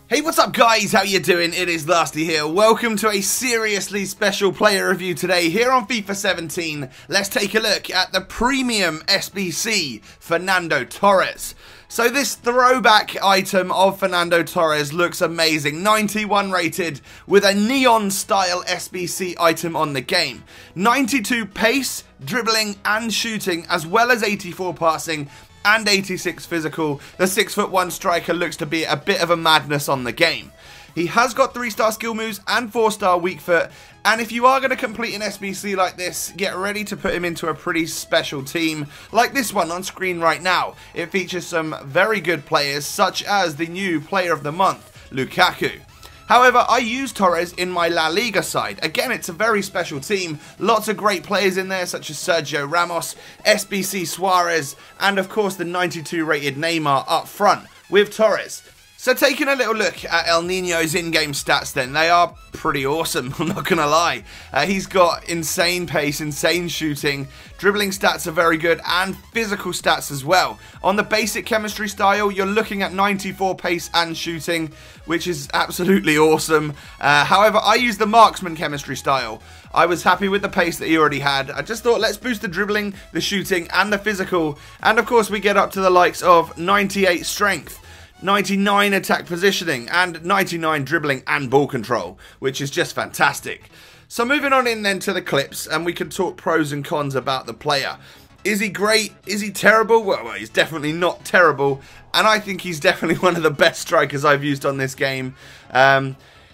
Hey, what's up guys? How you doing? It is Lasty here. Welcome to a seriously special player review today here on FIFA 17. Let's take a look at the premium SBC Fernando Torres. So this throwback item of Fernando Torres looks amazing. 91 rated with a neon style SBC item on the game. 92 pace, dribbling and shooting, as well as 84 passing and 86 physical. The 6'1" striker looks to be a bit of a madness on the game. He has got 3-star skill moves and 4-star weak foot, and if you are going to complete an SBC like this, get ready to put him into a pretty special team like this one on screen right now. It features some very good players such as the new player of the month, Lukaku. However, I use Torres in my La Liga side. Again, it's a very special team. Lots of great players in there, such as Sergio Ramos, Sbc Suarez, and of course the 92 rated Neymar up front with Torres. So taking a little look at El Nino's in-game stats then, they are pretty awesome, I'm not going to lie. He's got insane pace, insane shooting, dribbling stats are very good, and physical stats as well. On the basic chemistry style, you're looking at 94 pace and shooting, which is absolutely awesome. However, I use the marksman chemistry style. I was happy with the pace that he already had. I just thought, let's boost the dribbling, the shooting, and the physical. And of course, we get up to the likes of 98 strength, 99 attack positioning, and 99 dribbling and ball control, which is just fantastic. So moving on in then to the clips, and we can talk pros and cons about the player. Is he great? Is he terrible? Well, he's definitely not terrible, and I think he's definitely one of the best strikers I've used on this game.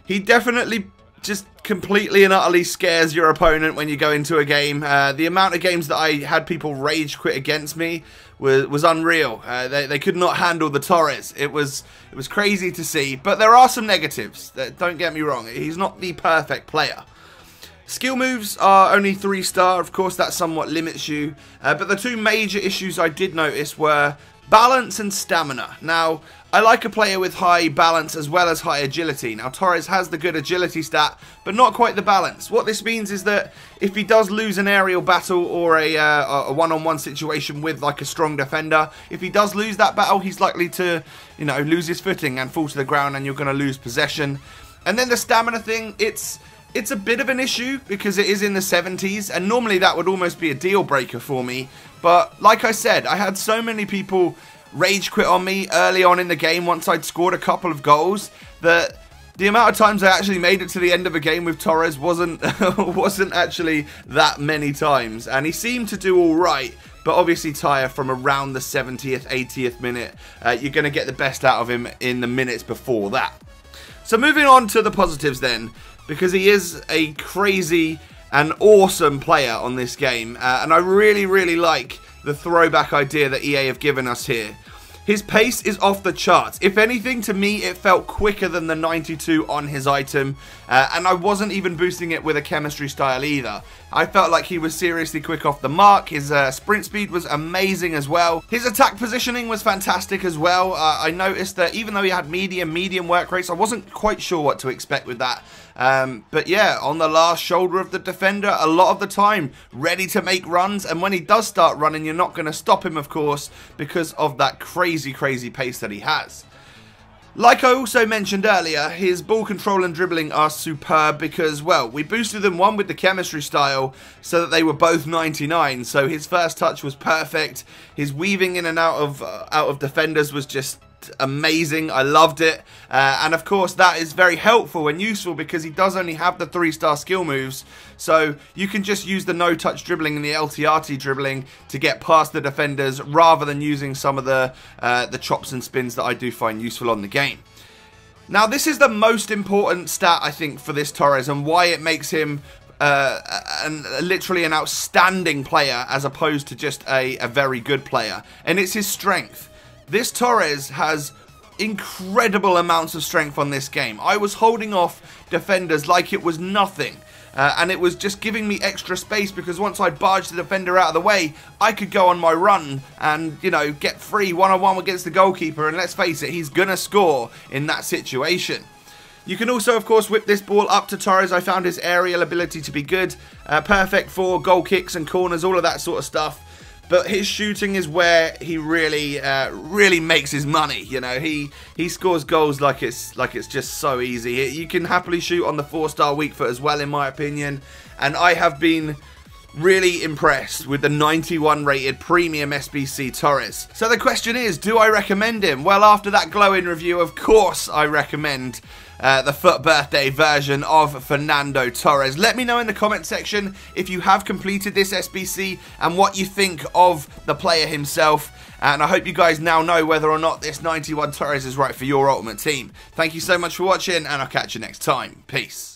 He definitely just completely and utterly scares your opponent when you go into a game. The amount of games that I had people rage quit against me was unreal. They could not handle the Torres. It was crazy to see, but there are some negatives. Don't get me wrong, he's not the perfect player. Skill moves are only 3-star, of course that somewhat limits you, but the two major issues I did notice were balance and stamina. Now, I like a player with high balance as well as high agility. Now, Torres has the good agility stat, but not quite the balance. What this means is that if he does lose an aerial battle or a one-on-one situation with like a strong defender, if he does lose that battle, he's likely to, lose his footing and fall to the ground, and you're going to lose possession. And then the stamina thing, it's a bit of an issue because it is in the 70s, and normally that would almost be a deal breaker for me. But like I said, I had so many people rage quit on me early on in the game once I'd scored a couple of goals that the amount of times I actually made it to the end of a game with Torres wasn't actually that many times, and he seemed to do all right. But obviously tire from around the 70th, 80th minute, you're going to get the best out of him in the minutes before that. So moving on to the positives then, because he is a crazy and awesome player on this game, and I really like the throwback idea that EA have given us here. His pace is off the charts. If anything, to me, it felt quicker than the 92 on his item, and I wasn't even boosting it with a chemistry style either. I felt like he was seriously quick off the mark. His sprint speed was amazing as well. His attack positioning was fantastic as well. I noticed that even though he had medium work rates, I wasn't quite sure what to expect with that. But yeah, on the last shoulder of the defender, a lot of the time, ready to make runs, and when he does start running, you're not going to stop him, of course, because of that crazy pace that he has. Like I also mentioned earlier, his ball control and dribbling are superb because, well, we boosted them one with the chemistry style so that they were both 99, so his first touch was perfect. His weaving in and out of defenders was just amazing. I loved it, and of course that is very helpful and useful because he does only have the 3-star skill moves, so you can just use the no-touch dribbling and the LTRT dribbling to get past the defenders rather than using some of the chops and spins that I do find useful on the game. Now, this is the most important stat I think for this Torres and why it makes him literally an outstanding player as opposed to just a very good player, and it's his strength. This Torres has incredible amounts of strength on this game. I was holding off defenders like it was nothing. And it was just giving me extra space because once I barged the defender out of the way, I could go on my run and, get free one-on-one against the goalkeeper. And let's face it, he's going to score in that situation. You can also, of course, whip this ball up to Torres. I found his aerial ability to be good. Perfect for goal kicks and corners, all of that sort of stuff. but his shooting is where he really really makes his money. You know, he scores goals like it's just so easy. You can happily shoot on the 4-star weak foot as well, in my opinion, and I have been really impressed with the 91 rated premium Sbc Torres. So the question is, do I recommend him? Well, after that glowing review, of course I recommend the FUT birthday version of Fernando Torres. Let me know in the comment section if you have completed this SBC and what you think of the player himself. And I hope you guys now know whether or not this 91 Torres is right for your ultimate team. Thank you so much for watching, and I'll catch you next time. Peace.